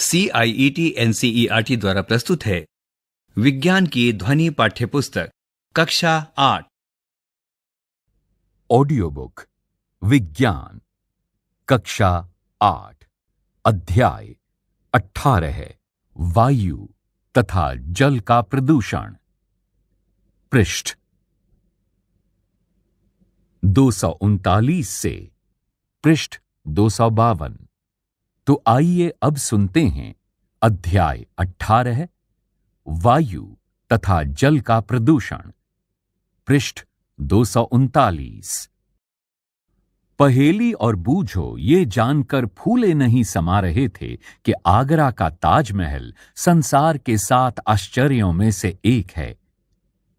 CIET NCERT द्वारा प्रस्तुत है विज्ञान की ध्वनि पाठ्यपुस्तक कक्षा 8। ऑडियो बुक विज्ञान कक्षा 8 अध्याय 18 वायु तथा जल का प्रदूषण। पृष्ठ 239 से पृष्ठ 252। तो आइए अब सुनते हैं अध्याय 18 वायु तथा जल का प्रदूषण। पृष्ठ 239। पहेली और बूझो ये जानकर फूले नहीं समा रहे थे कि आगरा का ताजमहल संसार के 7 आश्चर्यों में से एक है,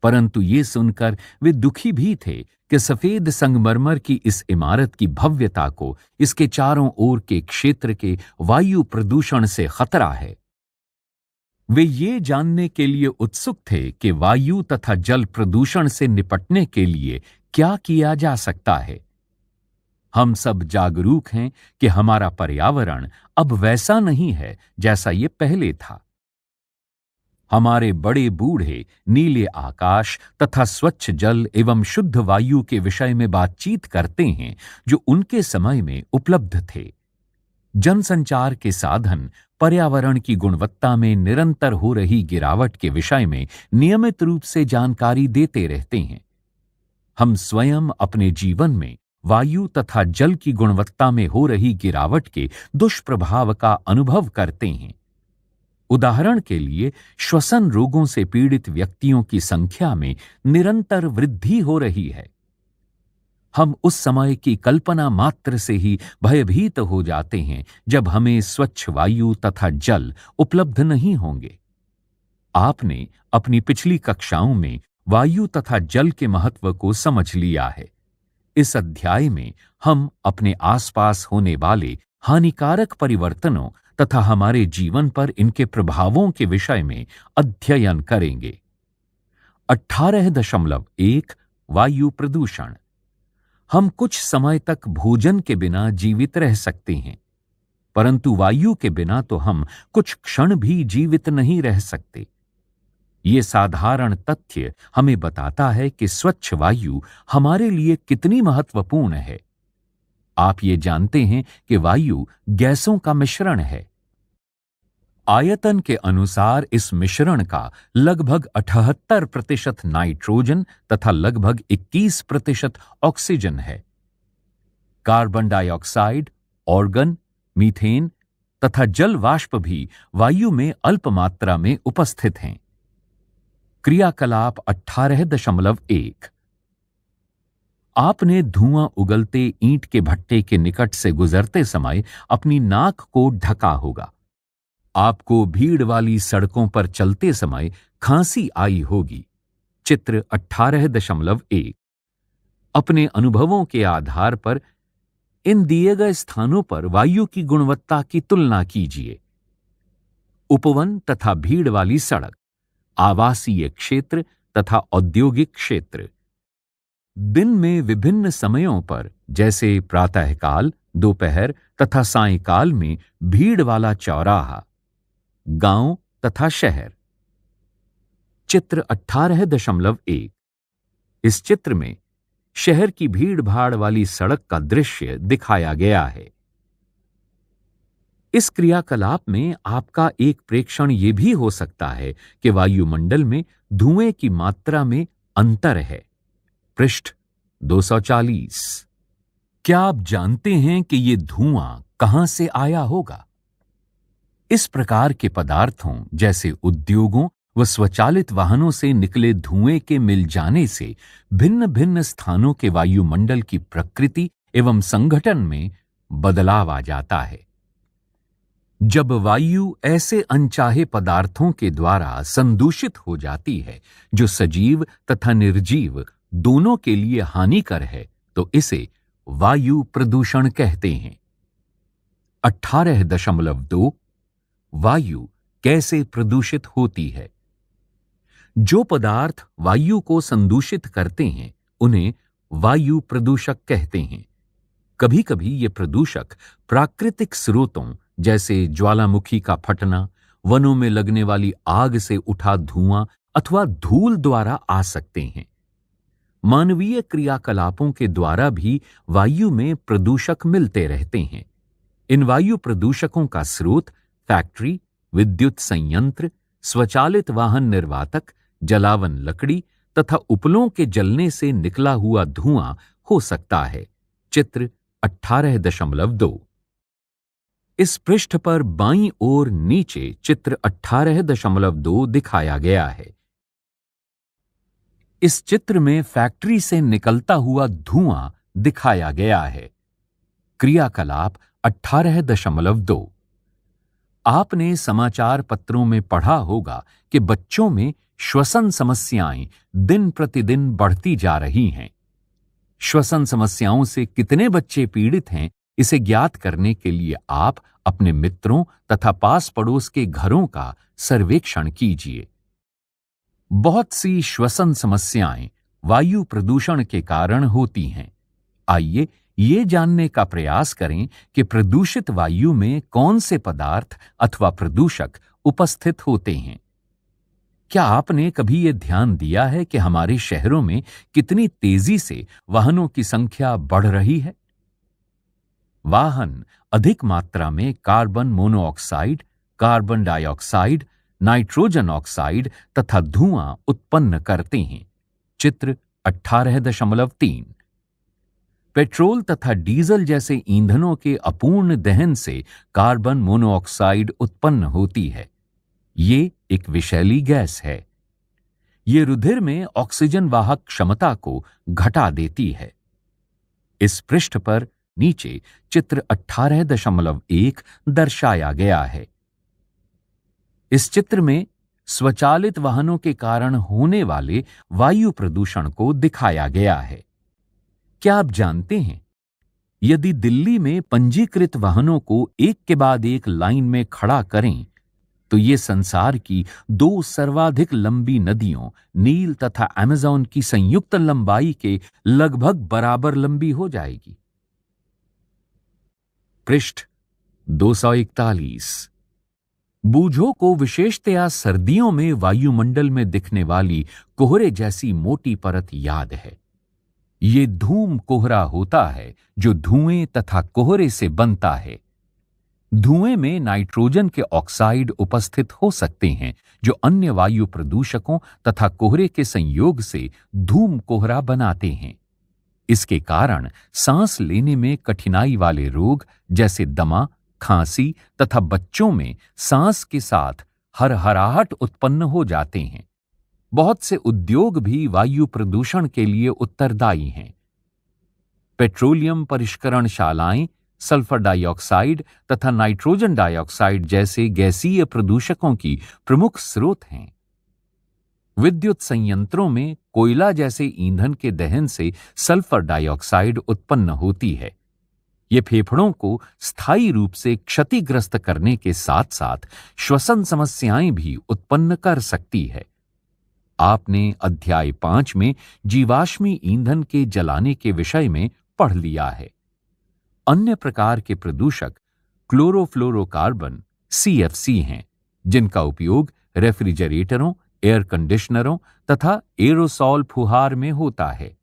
परंतु ये सुनकर वे दुखी भी थे कि सफेद संगमरमर की इस इमारत की भव्यता को इसके चारों ओर के क्षेत्र के वायु प्रदूषण से खतरा है। वे ये जानने के लिए उत्सुक थे कि वायु तथा जल प्रदूषण से निपटने के लिए क्या किया जा सकता है। हम सब जागरूक हैं कि हमारा पर्यावरण अब वैसा नहीं है जैसा ये पहले था। हमारे बड़े बूढ़े नीले आकाश तथा स्वच्छ जल एवं शुद्ध वायु के विषय में बातचीत करते हैं जो उनके समय में उपलब्ध थे। जनसंचार के साधन पर्यावरण की गुणवत्ता में निरंतर हो रही गिरावट के विषय में नियमित रूप से जानकारी देते रहते हैं। हम स्वयं अपने जीवन में वायु तथा जल की गुणवत्ता में हो रही गिरावट के दुष्प्रभाव का अनुभव करते हैं। उदाहरण के लिए श्वसन रोगों से पीड़ित व्यक्तियों की संख्या में निरंतर वृद्धि हो रही है। हम उस समय की कल्पना मात्र से ही भयभीत हो जाते हैं जब हमें स्वच्छ वायु तथा जल उपलब्ध नहीं होंगे। आपने अपनी पिछली कक्षाओं में वायु तथा जल के महत्व को समझ लिया है। इस अध्याय में हम अपने आसपास होने वाले हानिकारक परिवर्तनों तथा हमारे जीवन पर इनके प्रभावों के विषय में अध्ययन करेंगे। 18.1 वायु प्रदूषण। हम कुछ समय तक भोजन के बिना जीवित रह सकते हैं, परंतु वायु के बिना तो हम कुछ क्षण भी जीवित नहीं रह सकते। ये साधारण तथ्य हमें बताता है कि स्वच्छ वायु हमारे लिए कितनी महत्वपूर्ण है। आप ये जानते हैं कि वायु गैसों का मिश्रण है। आयतन के अनुसार इस मिश्रण का लगभग 78% नाइट्रोजन तथा लगभग 21% ऑक्सीजन है। कार्बन डाइऑक्साइड, ऑर्गन, मीथेन तथा जल वाष्प भी वायु में अल्प मात्रा में उपस्थित हैं। क्रियाकलाप 18.1। आपने धुआं उगलते ईंट के भट्टे के निकट से गुजरते समय अपनी नाक को ढका होगा। आपको भीड़ वाली सड़कों पर चलते समय खांसी आई होगी। चित्र 18.1। अपने अनुभवों के आधार पर इन दिए गए स्थानों पर वायु की गुणवत्ता की तुलना कीजिए। उपवन तथा भीड़ वाली सड़क, आवासीय क्षेत्र तथा औद्योगिक क्षेत्र। दिन में विभिन्न समयों पर जैसे प्रातःकाल, दोपहर तथा सायंकाल में भीड़ वाला चौराहा, गांव तथा शहर। चित्र 18.1। इस चित्र में शहर की भीड़ भाड़ वाली सड़क का दृश्य दिखाया गया है। इस क्रियाकलाप में आपका एक प्रेक्षण यह भी हो सकता है कि वायुमंडल में धुएं की मात्रा में अंतर है। पृष्ठ 240। क्या आप जानते हैं कि यह धुआं कहां से आया होगा? इस प्रकार के पदार्थों जैसे उद्योगों व स्वचालित वाहनों से निकले धुएं के मिल जाने से भिन्न भिन्न स्थानों के वायुमंडल की प्रकृति एवं संगठन में बदलाव आ जाता है। जब वायु ऐसे अनचाहे पदार्थों के द्वारा संदूषित हो जाती है जो सजीव तथा निर्जीव दोनों के लिए हानिकर है, तो इसे वायु प्रदूषण कहते हैं। 18.2 वायु कैसे प्रदूषित होती है। जो पदार्थ वायु को संदूषित करते हैं उन्हें वायु प्रदूषक कहते हैं। कभी कभी ये प्रदूषक प्राकृतिक स्रोतों जैसे ज्वालामुखी का फटना, वनों में लगने वाली आग से उठा धुआं अथवा धूल द्वारा आ सकते हैं। मानवीय क्रियाकलापों के द्वारा भी वायु में प्रदूषक मिलते रहते हैं। इन वायु प्रदूषकों का स्रोत फैक्ट्री, विद्युत संयंत्र, स्वचालित वाहन निर्वातक, जलावन लकड़ी तथा उपलों के जलने से निकला हुआ धुआं हो सकता है। चित्र 18.2। इस पृष्ठ पर बाईं ओर नीचे चित्र 18.2 दिखाया गया है। इस चित्र में फैक्ट्री से निकलता हुआ धुआं दिखाया गया है। क्रियाकलाप 18.2। आपने समाचार पत्रों में पढ़ा होगा कि बच्चों में श्वसन समस्याएं दिन प्रतिदिन बढ़ती जा रही हैं। श्वसन समस्याओं से कितने बच्चे पीड़ित हैं, इसे ज्ञात करने के लिए आप अपने मित्रों तथा पास पड़ोस के घरों का सर्वेक्षण कीजिए। बहुत सी श्वसन समस्याएं वायु प्रदूषण के कारण होती हैं। आइए ये जानने का प्रयास करें कि प्रदूषित वायु में कौन से पदार्थ अथवा प्रदूषक उपस्थित होते हैं। क्या आपने कभी ये ध्यान दिया है कि हमारे शहरों में कितनी तेजी से वाहनों की संख्या बढ़ रही है? वाहन अधिक मात्रा में carbon monoxide, carbon dioxide, nitrogen oxide तथा धुआं उत्पन्न करते हैं। चित्र 18.3। पेट्रोल तथा डीजल जैसे ईंधनों के अपूर्ण दहन से कार्बन मोनोऑक्साइड उत्पन्न होती है। ये एक विषैली गैस है। ये रुधिर में ऑक्सीजन वाहक क्षमता को घटा देती है। इस पृष्ठ पर नीचे चित्र 18.1 दर्शाया गया है। इस चित्र में स्वचालित वाहनों के कारण होने वाले वायु प्रदूषण को दिखाया गया है। क्या आप जानते हैं, यदि दिल्ली में पंजीकृत वाहनों को एक के बाद एक लाइन में खड़ा करें तो ये संसार की 2 सर्वाधिक लंबी नदियों नील तथा अमेज़न की संयुक्त लंबाई के लगभग बराबर लंबी हो जाएगी। पृष्ठ 241। बूझो को विशेषतया सर्दियों में वायुमंडल में दिखने वाली कोहरे जैसी मोटी परत याद है। ये धूम कोहरा होता है जो धुएं तथा कोहरे से बनता है। धुएं में नाइट्रोजन के ऑक्साइड उपस्थित हो सकते हैं जो अन्य वायु प्रदूषकों तथा कोहरे के संयोग से धूम कोहरा बनाते हैं। इसके कारण सांस लेने में कठिनाई वाले रोग जैसे दमा, खांसी तथा बच्चों में सांस के साथ हरहराहट उत्पन्न हो जाते हैं। बहुत से उद्योग भी वायु प्रदूषण के लिए उत्तरदायी हैं। पेट्रोलियम परिष्करणशालाएं सल्फर डाइऑक्साइड तथा नाइट्रोजन डाइऑक्साइड जैसे गैसीय प्रदूषकों की प्रमुख स्रोत हैं। विद्युत संयंत्रों में कोयला जैसे ईंधन के दहन से सल्फर डाइऑक्साइड उत्पन्न होती है। ये फेफड़ों को स्थायी रूप से क्षतिग्रस्त करने के साथ साथ श्वसन समस्याएं भी उत्पन्न कर सकती है। आपने अध्याय 5 में जीवाश्मी ईंधन के जलाने के विषय में पढ़ लिया है। अन्य प्रकार के प्रदूषक क्लोरोफ्लोरोकार्बन CFC हैं, जिनका उपयोग रेफ्रिजरेटरों, एयर कंडीशनरों तथा एरोसॉल फुहार में होता है।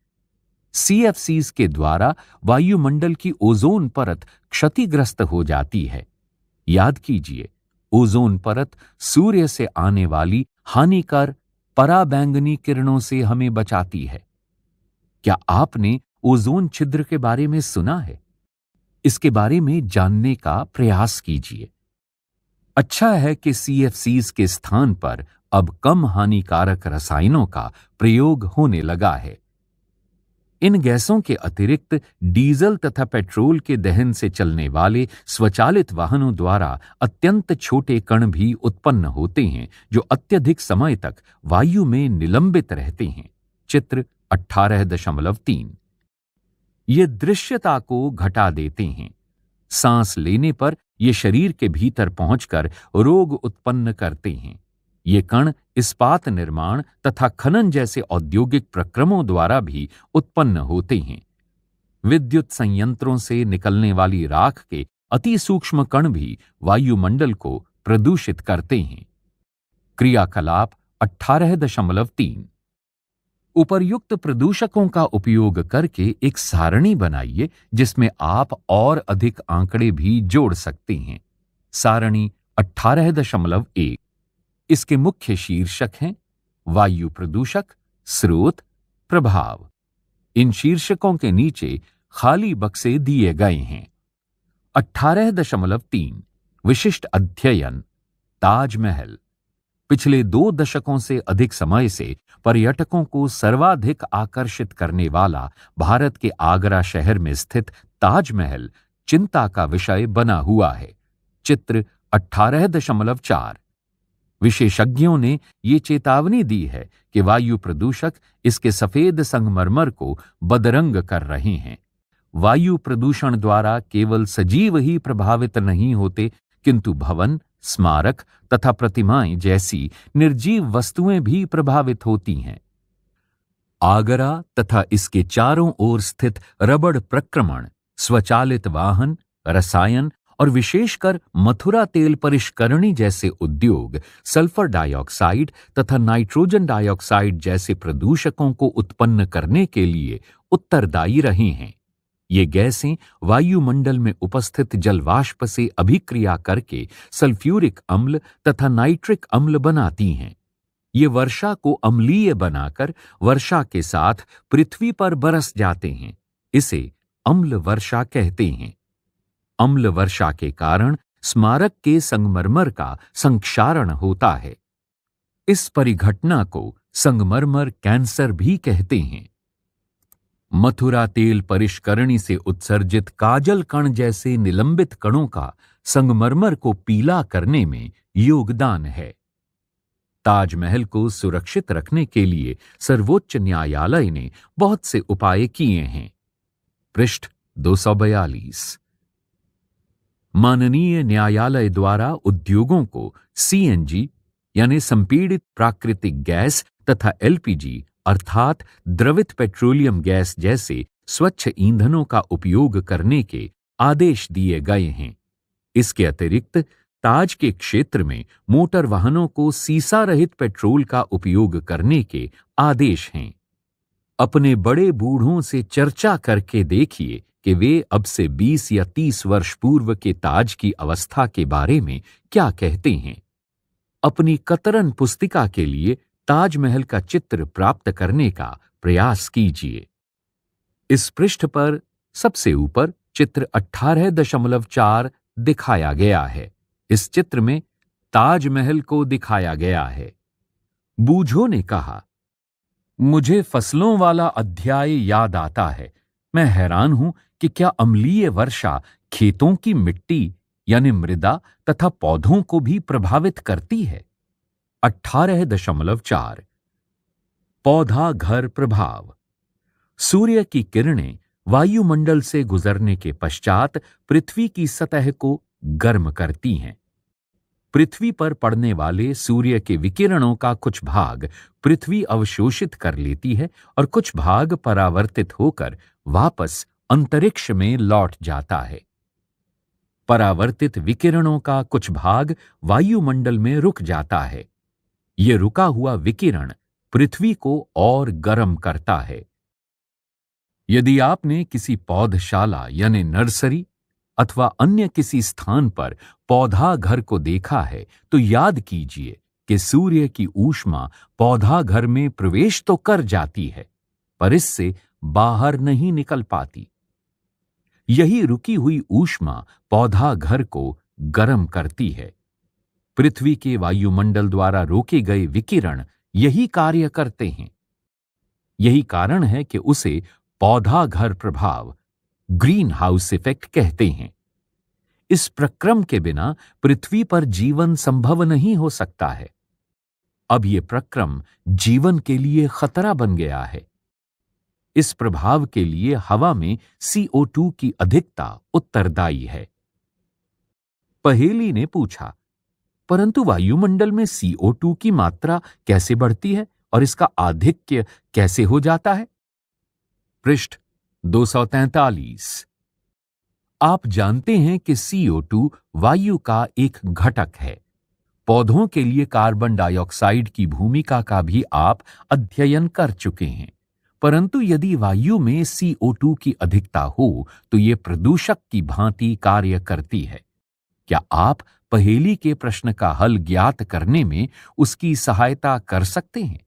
CFCs के द्वारा वायुमंडल की ओजोन परत क्षतिग्रस्त हो जाती है। याद कीजिए, ओजोन परत सूर्य से आने वाली हानिकर पराबैंगनी किरणों से हमें बचाती है। क्या आपने ओजोन छिद्र के बारे में सुना है? इसके बारे में जानने का प्रयास कीजिए। अच्छा है कि CFCs के स्थान पर अब कम हानिकारक रसायनों का प्रयोग होने लगा है। इन गैसों के अतिरिक्त डीजल तथा पेट्रोल के दहन से चलने वाले स्वचालित वाहनों द्वारा अत्यंत छोटे कण भी उत्पन्न होते हैं जो अत्यधिक समय तक वायु में निलंबित रहते हैं। चित्र 18.3। ये दृश्यता को घटा देते हैं। सांस लेने पर ये शरीर के भीतर पहुंचकर रोग उत्पन्न करते हैं। ये कण इस्पात निर्माण तथा खनन जैसे औद्योगिक प्रक्रमों द्वारा भी उत्पन्न होते हैं। विद्युत संयंत्रों से निकलने वाली राख के अति सूक्ष्म कण भी वायुमंडल को प्रदूषित करते हैं। क्रियाकलाप 18.3 उपर्युक्त प्रदूषकों का उपयोग करके एक सारणी बनाइए जिसमें आप और अधिक आंकड़े भी जोड़ सकते हैं। सारणी 18.1 इसके मुख्य शीर्षक हैं वायु प्रदूषक, स्रोत, प्रभाव। इन शीर्षकों के नीचे खाली बक्से दिए गए हैं। 18.3 विशिष्ट अध्ययन, ताजमहल। पिछले 2 दशकों से अधिक समय से पर्यटकों को सर्वाधिक आकर्षित करने वाला भारत के आगरा शहर में स्थित ताजमहल चिंता का विषय बना हुआ है। चित्र 18.4 विशेषज्ञों ने ये चेतावनी दी है कि वायु प्रदूषक इसके सफेद संगमरमर को बदरंग कर रहे हैं। वायु प्रदूषण द्वारा केवल सजीव ही प्रभावित नहीं होते, किंतु भवन, स्मारक तथा प्रतिमाएं जैसी निर्जीव वस्तुएं भी प्रभावित होती हैं। आगरा तथा इसके चारों ओर स्थित रबड़ प्रक्रमण, स्वचालित वाहन, रसायन और विशेषकर मथुरा तेल परिष्करणी जैसे उद्योग सल्फर डाइऑक्साइड तथा नाइट्रोजन डाइऑक्साइड जैसे प्रदूषकों को उत्पन्न करने के लिए उत्तरदायी रहे हैं। ये गैसें वायुमंडल में उपस्थित जलवाष्प से अभिक्रिया करके सल्फ्यूरिक अम्ल तथा नाइट्रिक अम्ल बनाती हैं। ये वर्षा को अम्लीय बनाकर वर्षा के साथ पृथ्वी पर बरस जाते हैं। इसे अम्ल वर्षा कहते हैं। अम्ल वर्षा के कारण स्मारक के संगमरमर का संक्षारण होता है। इस परिघटना को संगमरमर कैंसर भी कहते हैं। मथुरा तेल परिष्करणी से उत्सर्जित काजल कण जैसे निलंबित कणों का संगमरमर को पीला करने में योगदान है। ताजमहल को सुरक्षित रखने के लिए सर्वोच्च न्यायालय ने बहुत से उपाय किए हैं। पृष्ठ 242 माननीय न्यायालय द्वारा उद्योगों को सीएनजी यानी संपीड़ित प्राकृतिक गैस तथा एलपीजी अर्थात द्रवित पेट्रोलियम गैस जैसे स्वच्छ ईंधनों का उपयोग करने के आदेश दिए गए हैं। इसके अतिरिक्त ताज के क्षेत्र में मोटर वाहनों को सीसा रहित पेट्रोल का उपयोग करने के आदेश हैं। अपने बड़े बूढ़ों से चर्चा करके देखिए कि वे अब से 20 या 30 वर्ष पूर्व के ताज की अवस्था के बारे में क्या कहते हैं। अपनी कतरन पुस्तिका के लिए ताजमहल का चित्र प्राप्त करने का प्रयास कीजिए। इस पृष्ठ पर सबसे ऊपर चित्र 18.4 दिखाया गया है। इस चित्र में ताजमहल को दिखाया गया है। बूझो ने कहा, मुझे फसलों वाला अध्याय याद आता है। मैं हैरान हूं कि क्या अम्लीय वर्षा खेतों की मिट्टी यानी मृदा तथा पौधों को भी प्रभावित करती है। 18.4 पौधा घर प्रभाव। सूर्य की किरणें वायुमंडल से गुजरने के पश्चात पृथ्वी की सतह को गर्म करती हैं। पृथ्वी पर पड़ने वाले सूर्य के विकिरणों का कुछ भाग पृथ्वी अवशोषित कर लेती है और कुछ भाग परावर्तित होकर वापस अंतरिक्ष में लौट जाता है। परावर्तित विकिरणों का कुछ भाग वायुमंडल में रुक जाता है। यह रुका हुआ विकिरण पृथ्वी को और गर्म करता है। यदि आपने किसी पौधशाला यानी नर्सरी अथवा अन्य किसी स्थान पर पौधा घर को देखा है तो याद कीजिए कि सूर्य की ऊष्मा पौधा घर में प्रवेश तो कर जाती है पर इससे बाहर नहीं निकल पाती। यही रुकी हुई ऊष्मा पौधा घर को गर्म करती है। पृथ्वी के वायुमंडल द्वारा रोके गए विकिरण यही कार्य करते हैं। यही कारण है कि उसे पौधा घर प्रभाव ग्रीन हाउस इफेक्ट कहते हैं। इस प्रक्रम के बिना पृथ्वी पर जीवन संभव नहीं हो सकता है। अब यह प्रक्रम जीवन के लिए खतरा बन गया है। इस प्रभाव के लिए हवा में CO2 की अधिकता उत्तरदायी है। पहेली ने पूछा, परंतु वायुमंडल में CO2 की मात्रा कैसे बढ़ती है और इसका आधिक्य कैसे हो जाता है? पृष्ठ 243 आप जानते हैं कि CO2 वायु का एक घटक है। पौधों के लिए कार्बन डाइऑक्साइड की भूमिका का भी आप अध्ययन कर चुके हैं। परंतु यदि वायु में CO2 की अधिकता हो तो ये प्रदूषक की भांति कार्य करती है। क्या आप पहेली के प्रश्न का हल ज्ञात करने में उसकी सहायता कर सकते हैं?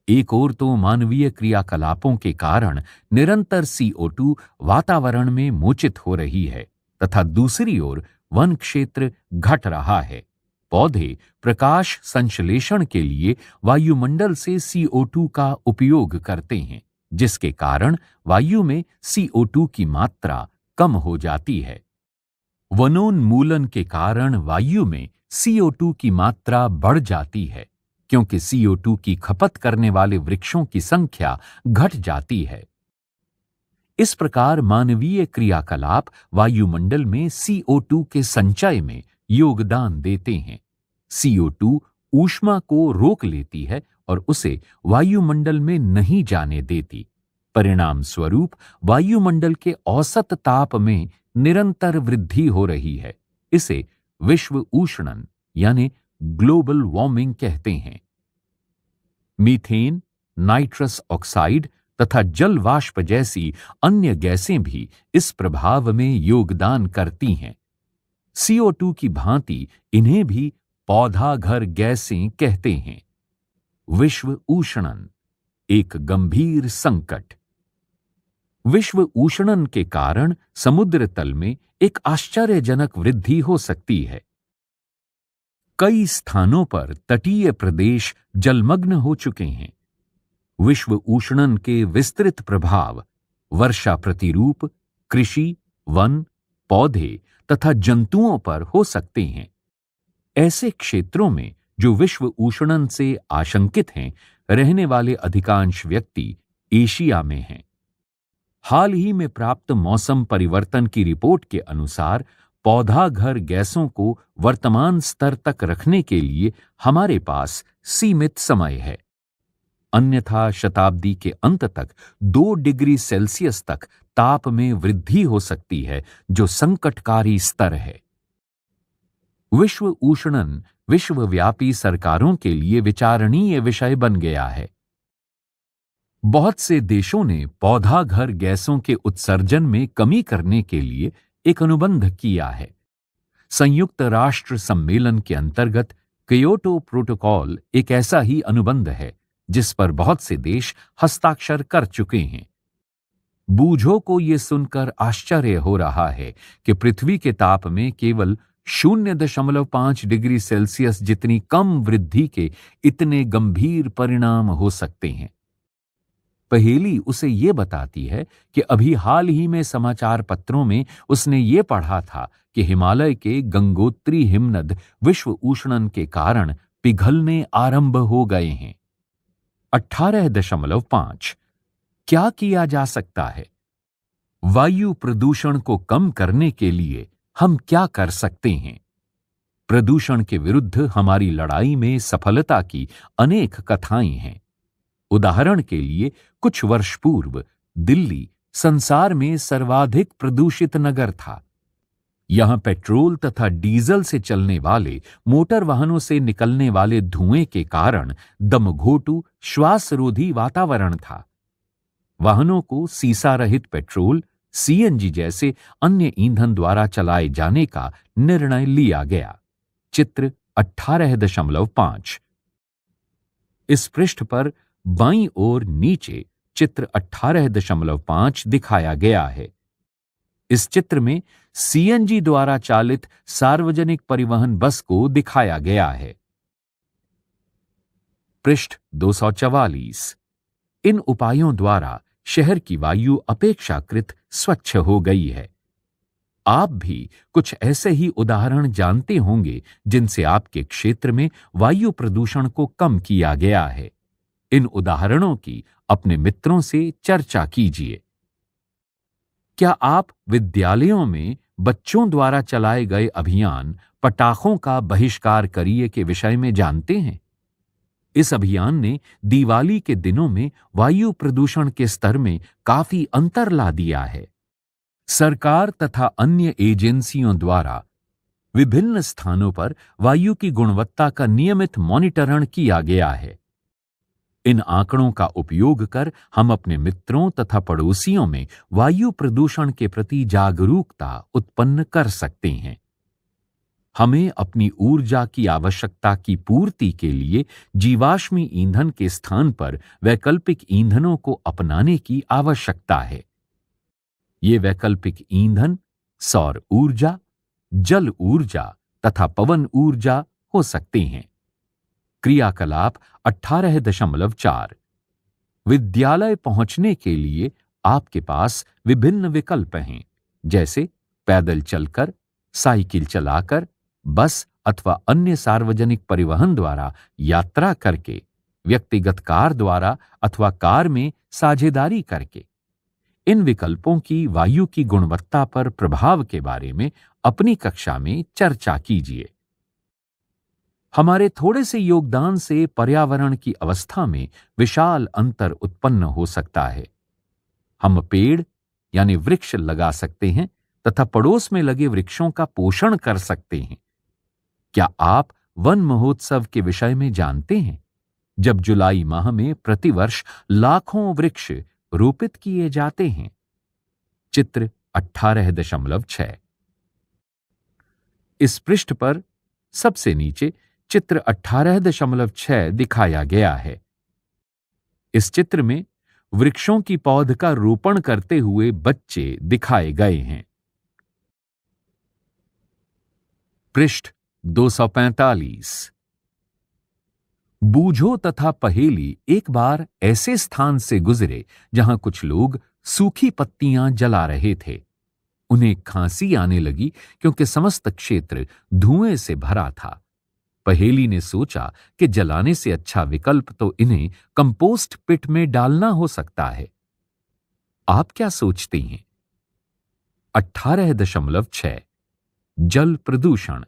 एक ओर तो मानवीय क्रियाकलापों के कारण निरंतर CO2 वातावरण में मोचित हो रही है तथा दूसरी ओर वन क्षेत्र घट रहा है। पौधे प्रकाश संश्लेषण के लिए वायुमंडल से CO2 का उपयोग करते हैं, जिसके कारण वायु में CO2 की मात्रा कम हो जाती है। वनोन्मूलन के कारण वायु में CO2 की मात्रा बढ़ जाती है, क्योंकि CO2 की खपत करने वाले वृक्षों की संख्या घट जाती है। इस प्रकार मानवीय क्रियाकलाप वायुमंडल में CO2 के संचय में योगदान देते हैं। CO2 ऊष्मा को रोक लेती है और उसे वायुमंडल में नहीं जाने देती। परिणाम स्वरूप वायुमंडल के औसत ताप में निरंतर वृद्धि हो रही है। इसे विश्व उष्णन यानी ग्लोबल वार्मिंग कहते हैं। मीथेन, नाइट्रस ऑक्साइड तथा जल वाष्प जैसी अन्य गैसें भी इस प्रभाव में योगदान करती हैं। CO2 की भांति इन्हें भी पौधा घर गैसें कहते हैं। विश्व उष्णन एक गंभीर संकट। विश्व उष्णन के कारण समुद्र तल में एक आश्चर्यजनक वृद्धि हो सकती है। कई स्थानों पर तटीय प्रदेश जलमग्न हो चुके हैं। विश्व उष्णन के विस्तृत प्रभाव वर्षा प्रतिरूप, कृषि, वन, पौधे तथा जंतुओं पर हो सकते हैं। ऐसे क्षेत्रों में जो विश्व उष्णन से आशंकित हैं, रहने वाले अधिकांश व्यक्ति एशिया में हैं। हाल ही में प्राप्त मौसम परिवर्तन की रिपोर्ट के अनुसार पौधा घर गैसों को वर्तमान स्तर तक रखने के लिए हमारे पास सीमित समय है। अन्यथा शताब्दी के अंत तक 2 डिग्री सेल्सियस तक ताप में वृद्धि हो सकती है, जो संकटकारी स्तर है। विश्व उष्णन विश्वव्यापी सरकारों के लिए विचारणीय विषय बन गया है। बहुत से देशों ने पौधा घर गैसों के उत्सर्जन में कमी करने के लिए एक अनुबंध किया है। संयुक्त राष्ट्र सम्मेलन के अंतर्गत क्योटो प्रोटोकॉल एक ऐसा ही अनुबंध है जिस पर बहुत से देश हस्ताक्षर कर चुके हैं। बूझों को यह सुनकर आश्चर्य हो रहा है कि पृथ्वी के ताप में केवल 0.5 डिग्री सेल्सियस जितनी कम वृद्धि के इतने गंभीर परिणाम हो सकते हैं। पहेली उसे ये बताती है कि अभी हाल ही में समाचार पत्रों में उसने ये पढ़ा था कि हिमालय के गंगोत्री हिमनद विश्व उष्णन के कारण पिघलने आरंभ हो गए हैं। 18.5 क्या किया जा सकता है? वायु प्रदूषण को कम करने के लिए हम क्या कर सकते हैं? प्रदूषण के विरुद्ध हमारी लड़ाई में सफलता की अनेक कथाएं हैं। उदाहरण के लिए कुछ वर्ष पूर्व दिल्ली संसार में सर्वाधिक प्रदूषित नगर था। यहां पेट्रोल तथा डीजल से चलने वाले मोटर वाहनों से निकलने वाले धुएं के कारण दमघोटू श्वासरोधी वातावरण था। वाहनों को सीसा रहित पेट्रोल, CNG जैसे अन्य ईंधन द्वारा चलाए जाने का निर्णय लिया गया। चित्र 18.5। इस पृष्ठ पर बाईं ओर नीचे चित्र 18.5 दिखाया गया है। इस चित्र में CNG द्वारा चालित सार्वजनिक परिवहन बस को दिखाया गया है। पृष्ठ 244। इन उपायों द्वारा शहर की वायु अपेक्षाकृत स्वच्छ हो गई है। आप भी कुछ ऐसे ही उदाहरण जानते होंगे जिनसे आपके क्षेत्र में वायु प्रदूषण को कम किया गया है। इन उदाहरणों की अपने मित्रों से चर्चा कीजिए। क्या आप विद्यालयों में बच्चों द्वारा चलाए गए अभियान पटाखों का बहिष्कार करिए के विषय में जानते हैं? इस अभियान ने दिवाली के दिनों में वायु प्रदूषण के स्तर में काफी अंतर ला दिया है। सरकार तथा अन्य एजेंसियों द्वारा विभिन्न स्थानों पर वायु की गुणवत्ता का नियमित मॉनिटरण किया गया है। इन आंकड़ों का उपयोग कर हम अपने मित्रों तथा पड़ोसियों में वायु प्रदूषण के प्रति जागरूकता उत्पन्न कर सकते हैं। हमें अपनी ऊर्जा की आवश्यकता की पूर्ति के लिए जीवाश्मी ईंधन के स्थान पर वैकल्पिक ईंधनों को अपनाने की आवश्यकता है। ये वैकल्पिक ईंधन सौर ऊर्जा, जल ऊर्जा तथा पवन ऊर्जा हो सकते हैं। क्रियाकलाप 18.4 विद्यालय पहुंचने के लिए आपके पास विभिन्न विकल्प हैं, जैसे पैदल चलकर, साइकिल चलाकर, बस अथवा अन्य सार्वजनिक परिवहन द्वारा यात्रा करके, व्यक्तिगत कार द्वारा अथवा कार में साझेदारी करके। इन विकल्पों की वायु की गुणवत्ता पर प्रभाव के बारे में अपनी कक्षा में चर्चा कीजिए। हमारे थोड़े से योगदान से पर्यावरण की अवस्था में विशाल अंतर उत्पन्न हो सकता है। हम पेड़ यानी वृक्ष लगा सकते हैं तथा पड़ोस में लगे वृक्षों का पोषण कर सकते हैं। क्या आप वन महोत्सव के विषय में जानते हैं, जब जुलाई माह में प्रतिवर्ष लाखों वृक्ष रोपित किए जाते हैं? चित्र 18.6। इस पृष्ठ पर सबसे नीचे चित्र 18.6 दिखाया गया है। इस चित्र में वृक्षों की पौध का रोपण करते हुए बच्चे दिखाए गए हैं। पृष्ठ 245। बूझो तथा पहेली एक बार ऐसे स्थान से गुजरे जहां कुछ लोग सूखी पत्तियां जला रहे थे। उन्हें खांसी आने लगी क्योंकि समस्त क्षेत्र धुएं से भरा था। पहेली ने सोचा कि जलाने से अच्छा विकल्प तो इन्हें कंपोस्ट पिट में डालना हो सकता है। आप क्या सोचते हैं? 18.6 जल प्रदूषण।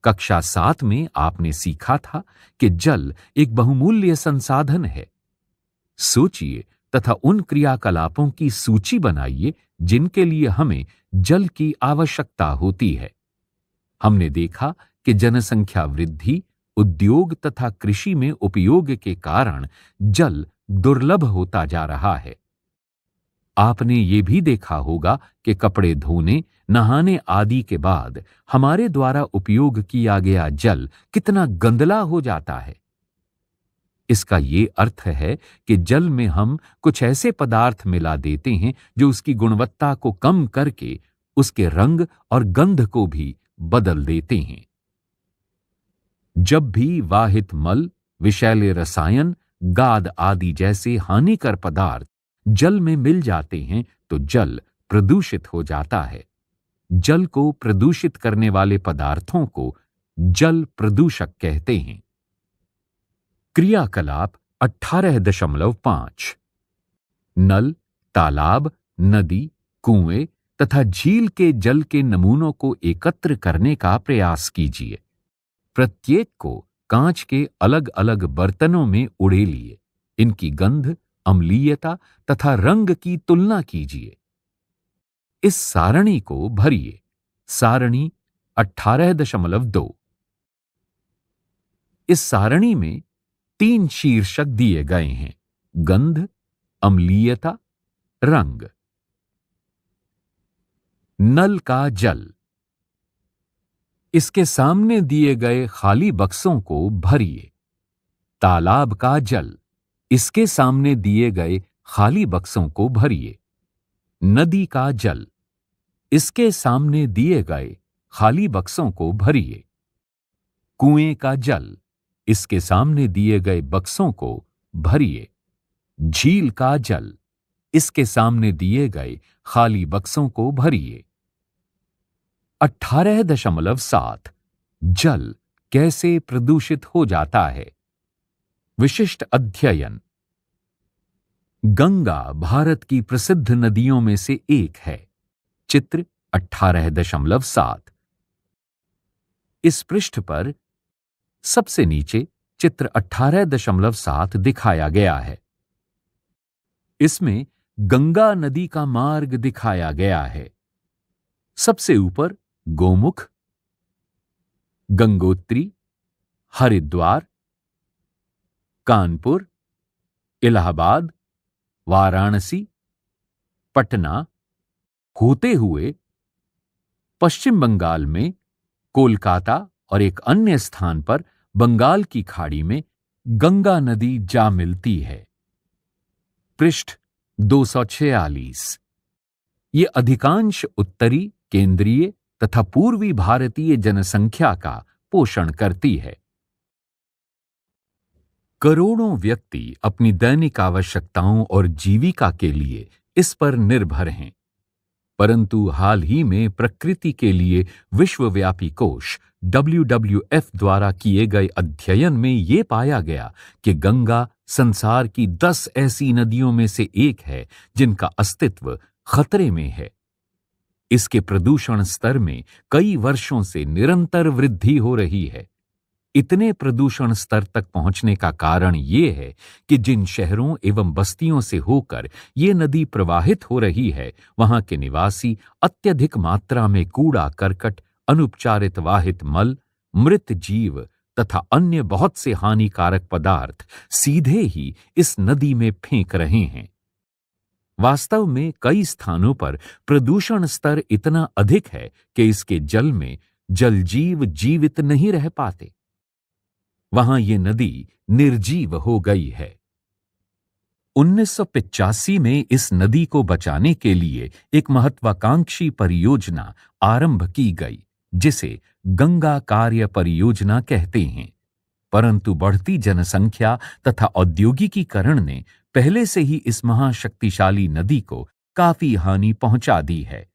कक्षा 7 में आपने सीखा था कि जल एक बहुमूल्य संसाधन है। सोचिए तथा उन क्रियाकलापों की सूची बनाइए जिनके लिए हमें जल की आवश्यकता होती है। हमने देखा कि जनसंख्या वृद्धि, उद्योग तथा कृषि में उपयोग के कारण जल दुर्लभ होता जा रहा है। आपने ये भी देखा होगा कि कपड़े धोने, नहाने आदि के बाद हमारे द्वारा उपयोग किया गया जल कितना गंदला हो जाता है। इसका ये अर्थ है कि जल में हम कुछ ऐसे पदार्थ मिला देते हैं जो उसकी गुणवत्ता को कम करके उसके रंग और गंध को भी बदल देते हैं। जब भी वाहित मल, विषैले रसायन, गाद आदि जैसे हानिकर पदार्थ जल में मिल जाते हैं तो जल प्रदूषित हो जाता है। जल को प्रदूषित करने वाले पदार्थों को जल प्रदूषक कहते हैं। क्रियाकलाप 18.5 नल, तालाब, नदी, कुएं तथा झील के जल के नमूनों को एकत्र करने का प्रयास कीजिए। प्रत्येक को कांच के अलग अलग बर्तनों में उड़ेलिए। इनकी गंध, अम्लीयता तथा रंग की तुलना कीजिए। इस सारणी को भरिए। सारणी 18.2। इस सारणी में 3 शीर्षक दिए गए हैं: गंध, अम्लीयता, रंग। नल का जल। इसके सामने दिए गए खाली बक्सों को भरिए। तालाब का जल। इसके सामने दिए गए खाली बक्सों को भरिए। नदी का जल। इसके सामने दिए गए खाली बक्सों को भरिए। कुएं का जल। इसके सामने दिए गए बक्सों को भरिए। झील का जल। इसके सामने दिए गए खाली बक्सों को भरिए। 18.7 जल कैसे प्रदूषित हो जाता है? विशिष्ट अध्ययन। गंगा भारत की प्रसिद्ध नदियों में से एक है। चित्र 18.7। इस पृष्ठ पर सबसे नीचे चित्र 18.7 दिखाया गया है। इसमें गंगा नदी का मार्ग दिखाया गया है। सबसे ऊपर गोमुख, गंगोत्री, हरिद्वार, कानपुर, इलाहाबाद, वाराणसी, पटना होते हुए पश्चिम बंगाल में कोलकाता और एक अन्य स्थान पर बंगाल की खाड़ी में गंगा नदी जा मिलती है। पृष्ठ 246। ये अधिकांश उत्तरी, केंद्रीय तथा पूर्वी भारतीय जनसंख्या का पोषण करती है। करोड़ों व्यक्ति अपनी दैनिक आवश्यकताओं और जीविका के लिए इस पर निर्भर हैं, परंतु हाल ही में प्रकृति के लिए विश्वव्यापी कोष WWF द्वारा किए गए अध्ययन में ये पाया गया कि गंगा संसार की 10 ऐसी नदियों में से एक है जिनका अस्तित्व खतरे में है। इसके प्रदूषण स्तर में कई वर्षों से निरंतर वृद्धि हो रही है। इतने प्रदूषण स्तर तक पहुंचने का कारण ये है कि जिन शहरों एवं बस्तियों से होकर ये नदी प्रवाहित हो रही है, वहां के निवासी अत्यधिक मात्रा में कूड़ा करकट, अनुपचारित वाहित मल, मृत जीव तथा अन्य बहुत से हानिकारक पदार्थ सीधे ही इस नदी में फेंक रहे हैं। वास्तव में कई स्थानों पर प्रदूषण स्तर इतना अधिक है कि इसके जल में जलजीव जीवित नहीं रह पाते। वहां ये नदी निर्जीव हो गई है। 1985 में इस नदी को बचाने के लिए एक महत्वाकांक्षी परियोजना आरंभ की गई, जिसे गंगा कार्य परियोजना कहते हैं। परंतु बढ़ती जनसंख्या तथा औद्योगिकीकरण ने पहले से ही इस महाशक्तिशाली नदी को काफी हानि पहुंचा दी है।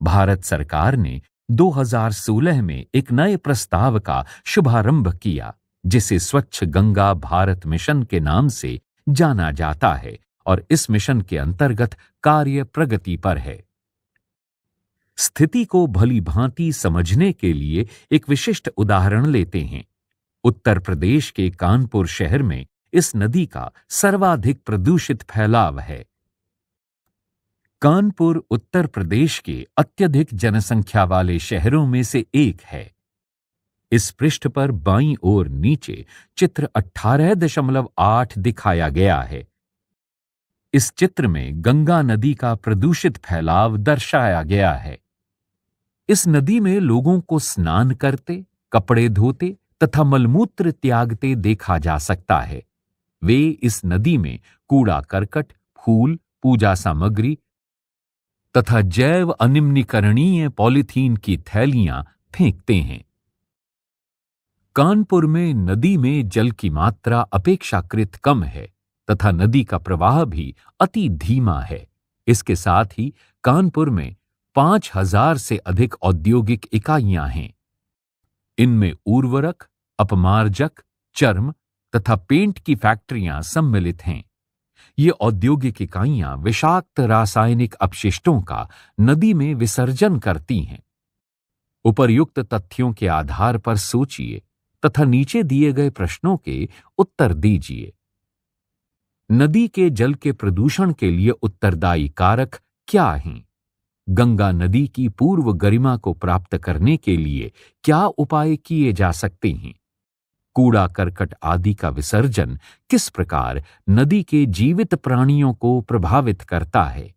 भारत सरकार ने 2016 में एक नए प्रस्ताव का शुभारंभ किया, जिसे स्वच्छ गंगा भारत मिशन के नाम से जाना जाता है, और इस मिशन के अंतर्गत कार्य प्रगति पर है। स्थिति को भली भांति समझने के लिए एक विशिष्ट उदाहरण लेते हैं। उत्तर प्रदेश के कानपुर शहर में इस नदी का सर्वाधिक प्रदूषित फैलाव है। कानपुर उत्तर प्रदेश के अत्यधिक जनसंख्या वाले शहरों में से एक है। इस पृष्ठ पर बाईं ओर नीचे चित्र 18.8 दिखाया गया है। इस चित्र में गंगा नदी का प्रदूषित फैलाव दर्शाया गया है। इस नदी में लोगों को स्नान करते, कपड़े धोते तथा मलमूत्र त्यागते देखा जा सकता है। वे इस नदी में कूड़ा करकट, फूल, पूजा सामग्री तथा जैव अनिम्नीकरणीय पॉलीथीन की थैलियां फेंकते हैं। कानपुर में नदी में जल की मात्रा अपेक्षाकृत कम है तथा नदी का प्रवाह भी अति धीमा है। इसके साथ ही कानपुर में 5000 से अधिक औद्योगिक इकाइयां हैं। इनमें उर्वरक, अपमार्जक, चर्म तथा पेंट की फैक्ट्रियां सम्मिलित हैं। ये औद्योगिक इकाइयां विषाक्त रासायनिक अपशिष्टों का नदी में विसर्जन करती हैं। उपर्युक्त तथ्यों के आधार पर सोचिए तथा नीचे दिए गए प्रश्नों के उत्तर दीजिए। नदी के जल के प्रदूषण के लिए उत्तरदायी कारक क्या हैं? गंगा नदी की पूर्व गरिमा को प्राप्त करने के लिए क्या उपाय किए जा सकते हैं? कूड़ा करकट आदि का विसर्जन किस प्रकार नदी के जीवित प्राणियों को प्रभावित करता है?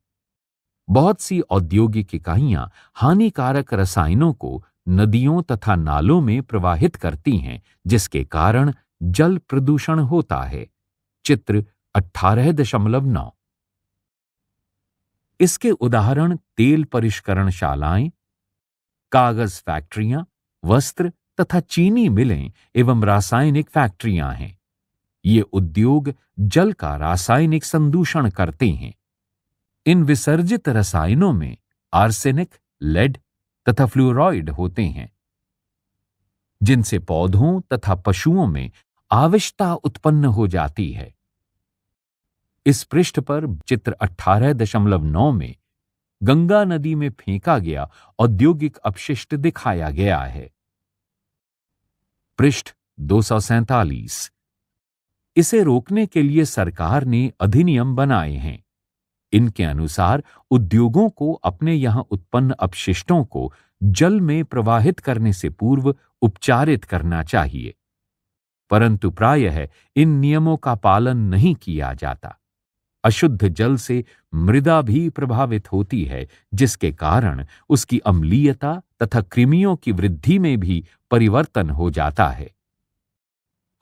बहुत सी औद्योगिक इकाइयां हानिकारक रसायनों को नदियों तथा नालों में प्रवाहित करती हैं, जिसके कारण जल प्रदूषण होता है। चित्र 18.9। इसके उदाहरण तेल परिष्करणशालाएं, कागज फैक्ट्रियां, वस्त्र तथा चीनी मिलें एवं रासायनिक फैक्ट्रियां हैं। ये उद्योग जल का रासायनिक संदूषण करते हैं। इन विसर्जित रसायनों में आर्सेनिक, लेड तथा फ्लोराइड होते हैं, जिनसे पौधों तथा पशुओं में आविष्टता उत्पन्न हो जाती है। इस पृष्ठ पर चित्र 18.9 में गंगा नदी में फेंका गया औद्योगिक अपशिष्ट दिखाया गया है। पृष्ठ 247। इसे रोकने के लिए सरकार ने अधिनियम बनाए हैं। इनके अनुसार उद्योगों को अपने यहां उत्पन्न अपशिष्टों को जल में प्रवाहित करने से पूर्व उपचारित करना चाहिए, परंतु प्रायः इन नियमों का पालन नहीं किया जाता। अशुद्ध जल से मृदा भी प्रभावित होती है, जिसके कारण उसकी अम्लीयता तथा कृमियों की वृद्धि में भी परिवर्तन हो जाता है।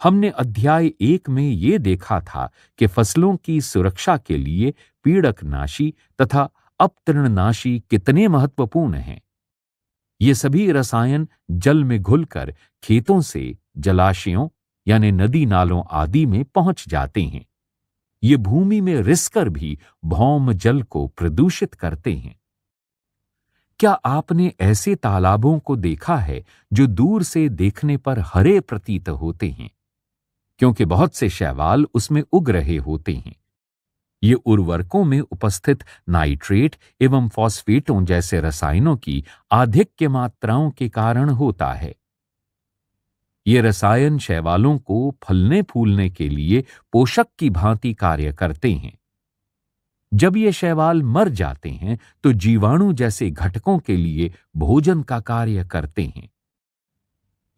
हमने अध्याय 1 में ये देखा था कि फसलों की सुरक्षा के लिए पीड़कनाशी तथा अपतृणनाशी कितने महत्वपूर्ण हैं। ये सभी रसायन जल में घुलकर खेतों से जलाशयों यानी नदी नालों आदि में पहुंच जाते हैं। ये भूमि में रिसकर भी भौम जल को प्रदूषित करते हैं। क्या आपने ऐसे तालाबों को देखा है जो दूर से देखने पर हरे प्रतीत होते हैं, क्योंकि बहुत से शैवाल उसमें उग रहे होते हैं? ये उर्वरकों में उपस्थित नाइट्रेट एवं फॉस्फेटों जैसे रसायनों की आधिक्य मात्राओं के कारण होता है। ये रसायन शैवालों को फलने फूलने के लिए पोषक की भांति कार्य करते हैं। जब ये शैवाल मर जाते हैं तो जीवाणु जैसे घटकों के लिए भोजन का कार्य करते हैं।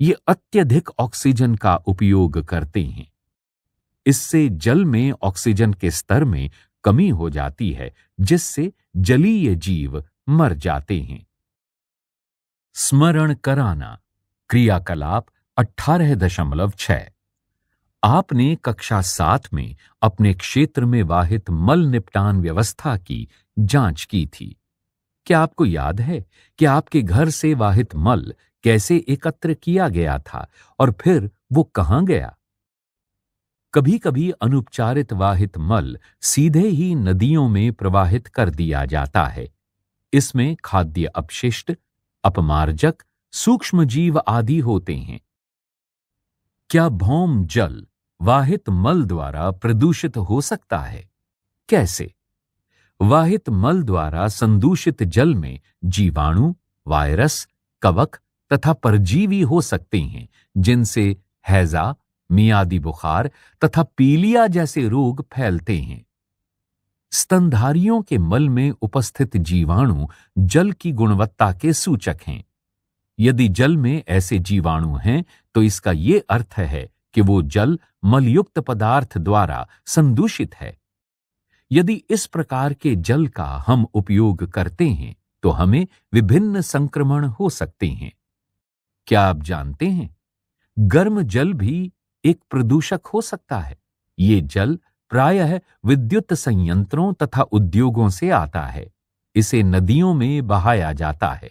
ये अत्यधिक ऑक्सीजन का उपयोग करते हैं। इससे जल में ऑक्सीजन के स्तर में कमी हो जाती है, जिससे जलीय जीव मर जाते हैं। स्मरण कराना। क्रियाकलाप 18.6। आपने कक्षा 7 में अपने क्षेत्र में वाहित मल निपटान व्यवस्था की जांच की थी। क्या आपको याद है कि आपके घर से वाहित मल कैसे एकत्र किया गया था और फिर वो कहां गया? कभी कभी अनुपचारित वाहित मल सीधे ही नदियों में प्रवाहित कर दिया जाता है। इसमें खाद्य अपशिष्ट, अपमार्जक, सूक्ष्म जीव आदि होते हैं। क्या भौम जल वाहित मल द्वारा प्रदूषित हो सकता है? कैसे? वाहित मल द्वारा संदूषित जल में जीवाणु, वायरस, कवक तथा परजीवी हो सकते हैं, जिनसे हैजा, मियादी बुखार तथा पीलिया जैसे रोग फैलते हैं। स्तनधारियों के मल में उपस्थित जीवाणु जल की गुणवत्ता के सूचक हैं। यदि जल में ऐसे जीवाणु हैं तो इसका ये अर्थ है कि वो जल मलयुक्त पदार्थ द्वारा संदूषित है। यदि इस प्रकार के जल का हम उपयोग करते हैं तो हमें विभिन्न संक्रमण हो सकते हैं। क्या आप जानते हैं, गर्म जल भी एक प्रदूषक हो सकता है। ये जल प्रायः विद्युत संयंत्रों तथा उद्योगों से आता है। इसे नदियों में बहाया जाता है,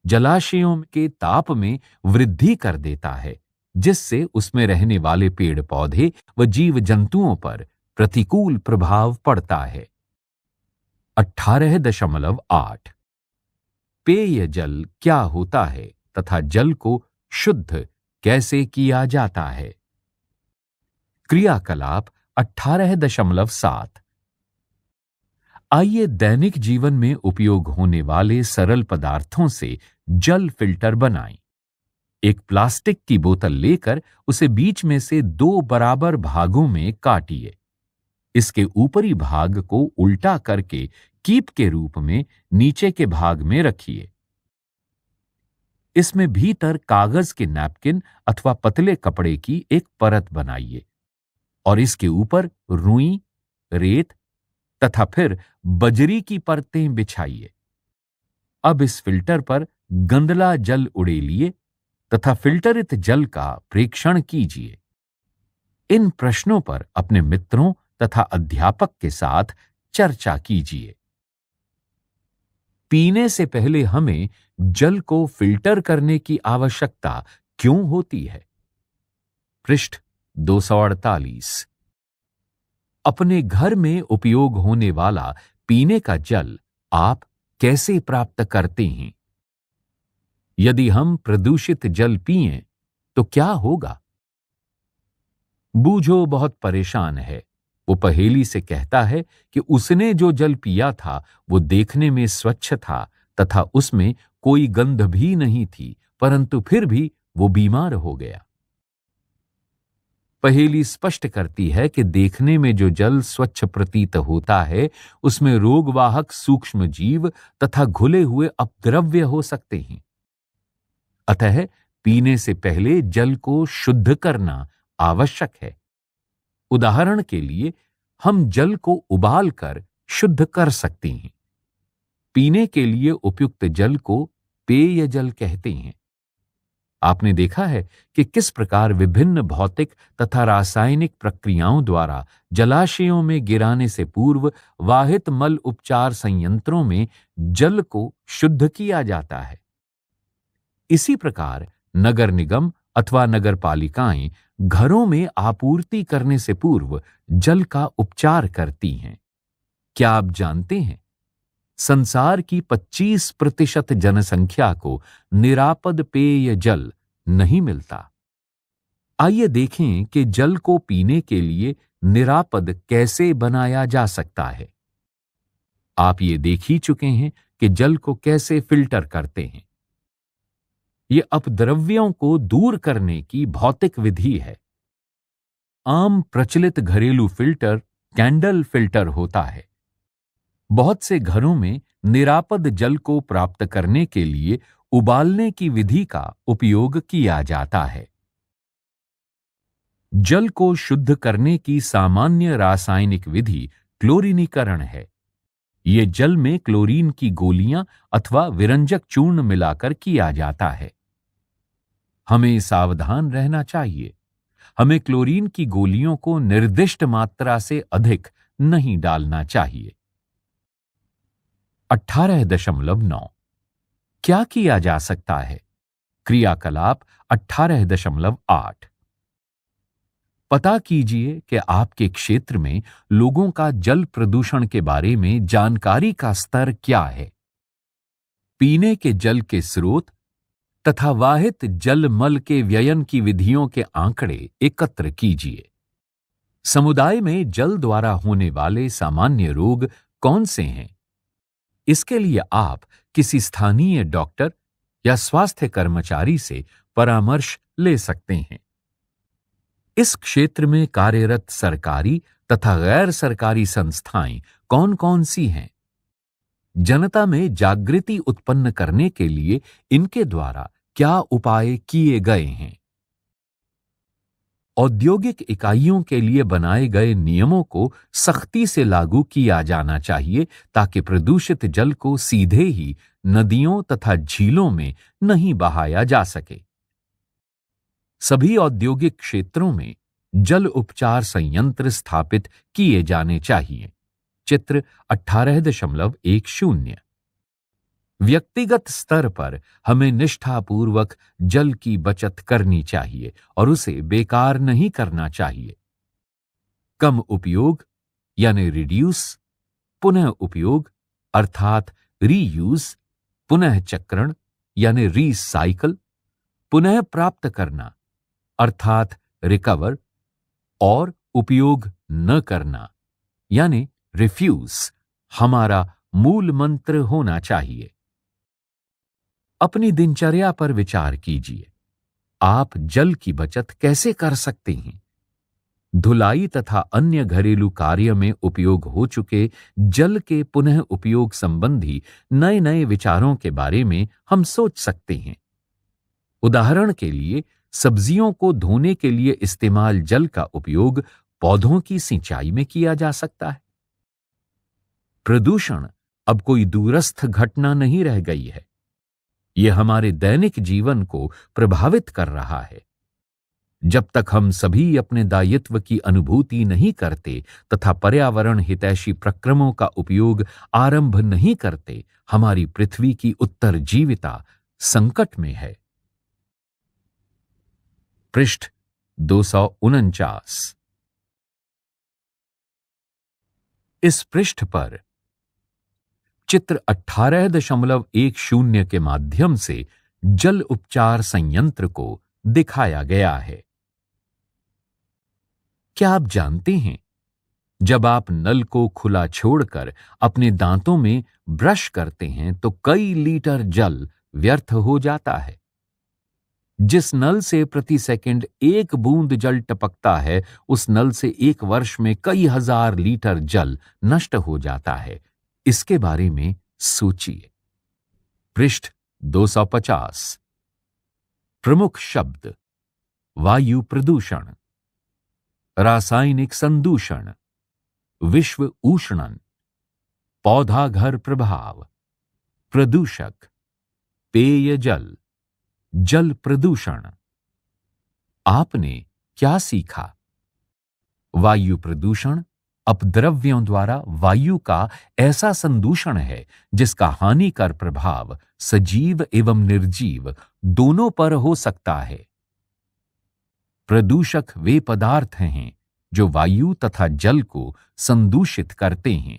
जलाशयों के ताप में वृद्धि कर देता है, जिससे उसमें रहने वाले पेड़ पौधे व जीव जंतुओं पर प्रतिकूल प्रभाव पड़ता है। 18.8 पेय जल क्या होता है तथा जल को शुद्ध कैसे किया जाता है? क्रियाकलाप 18.7। आइए दैनिक जीवन में उपयोग होने वाले सरल पदार्थों से जल फिल्टर बनाएं। एक प्लास्टिक की बोतल लेकर उसे बीच में से 2 बराबर भागों में काटिए। इसके ऊपरी भाग को उल्टा करके कीप के रूप में नीचे के भाग में रखिए। इसमें भीतर कागज के नैपकिन अथवा पतले कपड़े की एक परत बनाइए और इसके ऊपर रुई, रेत तथा फिर बजरी की परतें बिछाइए। अब इस फिल्टर पर गंदला जल उड़ेलिए तथा फिल्टरित जल का प्रेक्षण कीजिए। इन प्रश्नों पर अपने मित्रों तथा अध्यापक के साथ चर्चा कीजिए। पीने से पहले हमें जल को फिल्टर करने की आवश्यकता क्यों होती है? पृष्ठ 248। अपने घर में उपयोग होने वाला पीने का जल आप कैसे प्राप्त करते हैं? यदि हम प्रदूषित जल पिएं तो क्या होगा? बूझो बहुत परेशान है। वो पहेली से कहता है कि उसने जो जल पिया था वो देखने में स्वच्छ था तथा उसमें कोई गंध भी नहीं थी, परंतु फिर भी वो बीमार हो गया। पहेली स्पष्ट करती है कि देखने में जो जल स्वच्छ प्रतीत होता है, उसमें रोगवाहक सूक्ष्म जीव तथा घुले हुए अपद्रव्य हो सकते हैं। अतः पीने से पहले जल को शुद्ध करना आवश्यक है। उदाहरण के लिए, हम जल को उबालकर शुद्ध कर सकते हैं। पीने के लिए उपयुक्त जल को पेय जल कहते हैं। आपने देखा है कि किस प्रकार विभिन्न भौतिक तथा रासायनिक प्रक्रियाओं द्वारा जलाशयों में गिराने से पूर्व वाहित मल उपचार संयंत्रों में जल को शुद्ध किया जाता है। इसी प्रकार नगर निगम अथवा नगर पालिकाएं घरों में आपूर्ति करने से पूर्व जल का उपचार करती हैं। क्या आप जानते हैं, संसार की 25% जनसंख्या को निरापद पेय जल नहीं मिलता। आइए देखें कि जल को पीने के लिए निरापद कैसे बनाया जा सकता है। आप ये देख ही चुके हैं कि जल को कैसे फिल्टर करते हैं। ये अपद्रव्यों को दूर करने की भौतिक विधि है। आम प्रचलित घरेलू फिल्टर कैंडल फिल्टर होता है। बहुत से घरों में निरापद जल को प्राप्त करने के लिए उबालने की विधि का उपयोग किया जाता है। जल को शुद्ध करने की सामान्य रासायनिक विधि क्लोरीनीकरण है। यह जल में क्लोरीन की गोलियां अथवा विरंजक चूर्ण मिलाकर किया जाता है। हमें सावधान रहना चाहिए। हमें क्लोरीन की गोलियों को निर्दिष्ट मात्रा से अधिक नहीं डालना चाहिए। 18.9 क्या किया जा सकता है? क्रियाकलाप 18.8 पता कीजिए कि आपके क्षेत्र में लोगों का जल प्रदूषण के बारे में जानकारी का स्तर क्या है। पीने के जल के स्रोत तथा वाहित जल मल के व्ययन की विधियों के आंकड़े एकत्र कीजिए। समुदाय में जल द्वारा होने वाले सामान्य रोग कौन से हैं? इसके लिए आप किसी स्थानीय डॉक्टर या स्वास्थ्य कर्मचारी से परामर्श ले सकते हैं। इस क्षेत्र में कार्यरत सरकारी तथा गैर सरकारी संस्थाएं कौन कौन सी हैं? जनता में जागृति उत्पन्न करने के लिए इनके द्वारा क्या उपाय किए गए हैं? औद्योगिक इकाइयों के लिए बनाए गए नियमों को सख्ती से लागू किया जाना चाहिए ताकि प्रदूषित जल को सीधे ही नदियों तथा झीलों में नहीं बहाया जा सके। सभी औद्योगिक क्षेत्रों में जल उपचार संयंत्र स्थापित किए जाने चाहिए। चित्र 18.10। व्यक्तिगत स्तर पर हमें निष्ठापूर्वक जल की बचत करनी चाहिए और उसे बेकार नहीं करना चाहिए। कम उपयोग यानी रिड्यूस, पुनः उपयोग अर्थात रीयूज, पुनः चक्रण यानी रीसाइकल, पुनः प्राप्त करना अर्थात रिकवर और उपयोग न करना यानी रिफ्यूज हमारा मूल मंत्र होना चाहिए। अपनी दिनचर्या पर विचार कीजिए। आप जल की बचत कैसे कर सकते हैं? धुलाई तथा अन्य घरेलू कार्य में उपयोग हो चुके जल के पुनः उपयोग संबंधी नए नए विचारों के बारे में हम सोच सकते हैं। उदाहरण के लिए, सब्जियों को धोने के लिए इस्तेमाल जल का उपयोग पौधों की सिंचाई में किया जा सकता है। प्रदूषण अब कोई दूरस्थ घटना नहीं रह गई है। यह हमारे दैनिक जीवन को प्रभावित कर रहा है। जब तक हम सभी अपने दायित्व की अनुभूति नहीं करते तथा पर्यावरण हितैषी प्रक्रमों का उपयोग आरंभ नहीं करते, हमारी पृथ्वी की उत्तरजीविता संकट में है। पृष्ठ 249। इस पृष्ठ पर चित्र 18.10 के माध्यम से जल उपचार संयंत्र को दिखाया गया है। क्या आप जानते हैं, जब आप नल को खुला छोड़कर अपने दांतों में ब्रश करते हैं तो कई लीटर जल व्यर्थ हो जाता है। जिस नल से प्रति सेकंड 1 बूंद जल टपकता है, उस नल से 1 वर्ष में कई हजार लीटर जल नष्ट हो जाता है। इसके बारे में सोचिए। पृष्ठ 250। प्रमुख शब्द: वायु प्रदूषण, रासायनिक संदूषण, विश्व उष्णन, पौधाघर प्रभाव, प्रदूषक, पेयजल, जल प्रदूषण। आपने क्या सीखा? वायु प्रदूषण अपद्रव्यों द्वारा वायु का ऐसा संदूषण है जिसका हानिकर प्रभाव सजीव एवं निर्जीव दोनों पर हो सकता है। प्रदूषक वे पदार्थ हैं जो वायु तथा जल को संदूषित करते हैं।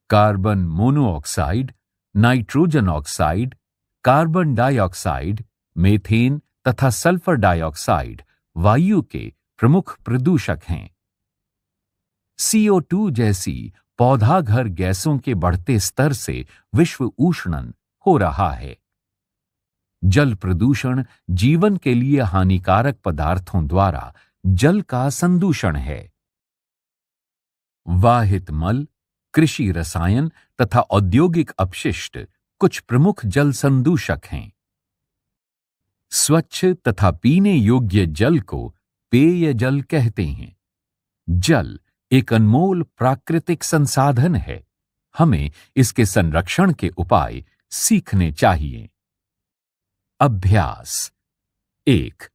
Carbon monoxide, nitrogen oxide, carbon dioxide, methane तथा सल्फर डाइऑक्साइड वायु के प्रमुख प्रदूषक हैं। CO2 जैसी पौधाघर गैसों के बढ़ते स्तर से विश्व उष्णन हो रहा है। जल प्रदूषण जीवन के लिए हानिकारक पदार्थों द्वारा जल का संदूषण है। वाहित मल, कृषि रसायन तथा औद्योगिक अपशिष्ट कुछ प्रमुख जल संदूषक हैं। स्वच्छ तथा पीने योग्य जल को पेय जल कहते हैं। जल एक अनमोल प्राकृतिक संसाधन है। हमें इसके संरक्षण के उपाय सीखने चाहिए। अभ्यास 1।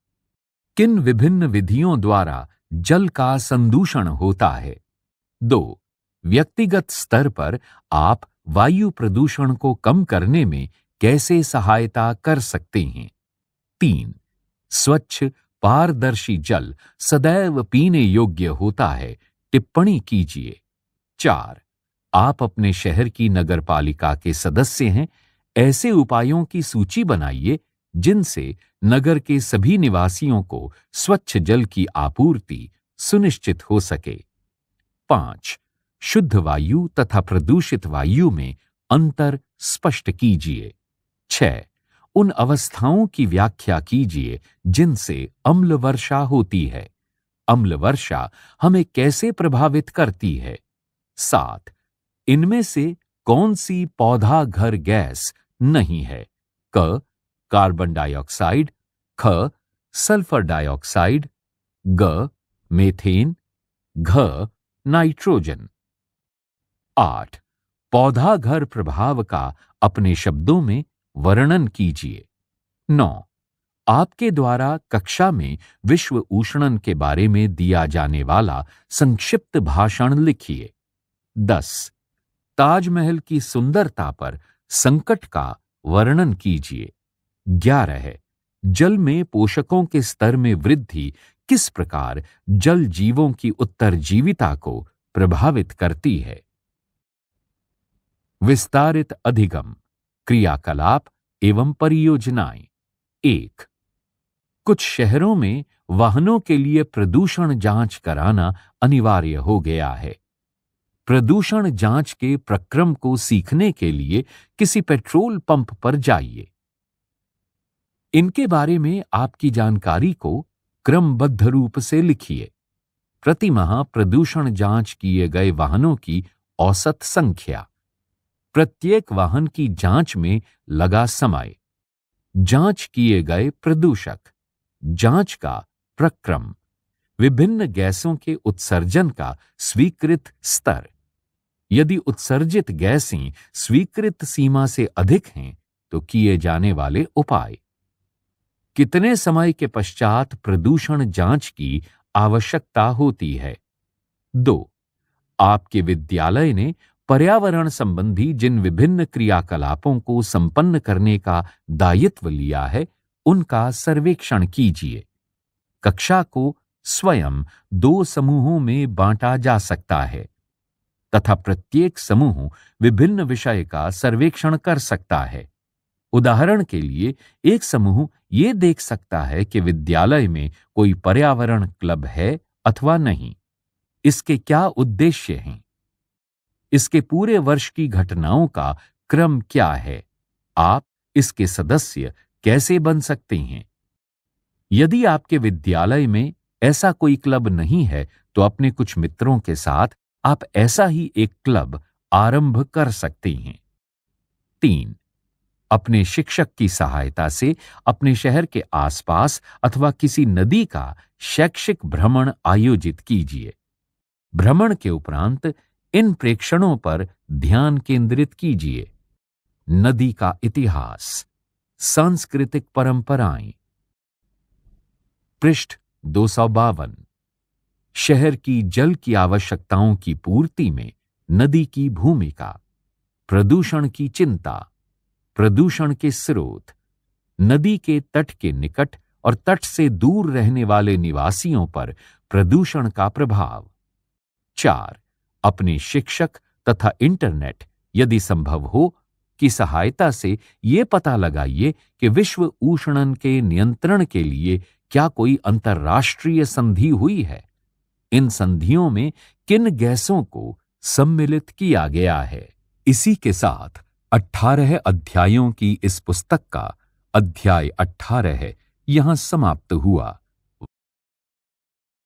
किन विभिन्न विधियों द्वारा जल का संदूषण होता है? 2। व्यक्तिगत स्तर पर आप वायु प्रदूषण को कम करने में कैसे सहायता कर सकते हैं? 3। स्वच्छ पारदर्शी जल सदैव पीने योग्य होता है, टिप्पणी कीजिए। 4। आप अपने शहर की नगरपालिका के सदस्य हैं, ऐसे उपायों की सूची बनाइए जिनसे नगर के सभी निवासियों को स्वच्छ जल की आपूर्ति सुनिश्चित हो सके। 5। शुद्ध वायु तथा प्रदूषित वायु में अंतर स्पष्ट कीजिए। 6। उन अवस्थाओं की व्याख्या कीजिए जिनसे अम्ल वर्षा होती है। अम्ल वर्षा हमें कैसे प्रभावित करती है? 7। इनमें से कौन सी पौधा घर गैस नहीं है? क. कार्बन डाइऑक्साइड, ख. सल्फर डाइऑक्साइड, ग. मीथेन, घ. नाइट्रोजन। 8। पौधा घर प्रभाव का अपने शब्दों में वर्णन कीजिए। 9। आपके द्वारा कक्षा में विश्व उष्णन के बारे में दिया जाने वाला संक्षिप्त भाषण लिखिए। 10। ताजमहल की सुंदरता पर संकट का वर्णन कीजिए। 11। जल में पोषकों के स्तर में वृद्धि किस प्रकार जल जीवों की उत्तरजीविता को प्रभावित करती है? विस्तारित अधिगम, क्रियाकलाप एवं परियोजनाएं। 1। कुछ शहरों में वाहनों के लिए प्रदूषण जांच कराना अनिवार्य हो गया है। प्रदूषण जांच के प्रक्रम को सीखने के लिए किसी पेट्रोल पंप पर जाइए। इनके बारे में आपकी जानकारी को क्रमबद्ध रूप से लिखिए। प्रति माह प्रदूषण जांच किए गए वाहनों की औसत संख्या, प्रत्येक वाहन की जांच में लगा समय, जांच किए गए प्रदूषक, जांच का प्रक्रम, विभिन्न गैसों के उत्सर्जन का स्वीकृत स्तर। यदि उत्सर्जित गैसें स्वीकृत सीमा से अधिक हैं तो किए जाने वाले उपाय। कितने समय के पश्चात प्रदूषण जांच की आवश्यकता होती है? 2। आपके विद्यालय ने पर्यावरण संबंधी जिन विभिन्न क्रियाकलापों को संपन्न करने का दायित्व लिया है, उनका सर्वेक्षण कीजिए। कक्षा को स्वयं 2 समूहों में बांटा जा सकता है तथा प्रत्येक समूह विभिन्न विषय का सर्वेक्षण कर सकता है। उदाहरण के लिए, एक समूह यह देख सकता है कि विद्यालय में कोई पर्यावरण क्लब है अथवा नहीं, इसके क्या उद्देश्य हैं, इसके पूरे वर्ष की घटनाओं का क्रम क्या है, आप इसके सदस्य कैसे बन सकते हैं, यदि आपके विद्यालय में ऐसा कोई क्लब नहीं है तो अपने कुछ मित्रों के साथ आप ऐसा ही एक क्लब आरंभ कर सकते हैं। 3. अपने शिक्षक की सहायता से अपने शहर के आसपास अथवा किसी नदी का शैक्षिक भ्रमण आयोजित कीजिए। भ्रमण के उपरांत इन प्रेक्षणों पर ध्यान केंद्रित कीजिए। नदी का इतिहास, सांस्कृतिक परंपराएं। पृष्ठ 252। शहर की जल की आवश्यकताओं की पूर्ति में नदी की भूमिका, प्रदूषण की चिंता, प्रदूषण के स्रोत, नदी के तट के निकट और तट से दूर रहने वाले निवासियों पर प्रदूषण का प्रभाव। 4. अपने शिक्षक तथा इंटरनेट यदि संभव हो की सहायता से यह पता लगाइए कि विश्व उष्णन के नियंत्रण के लिए क्या कोई अंतर्राष्ट्रीय संधि हुई है। इन संधियों में किन गैसों को सम्मिलित किया गया है। इसी के साथ 18 अध्यायों की इस पुस्तक का अध्याय 18 यहां समाप्त हुआ।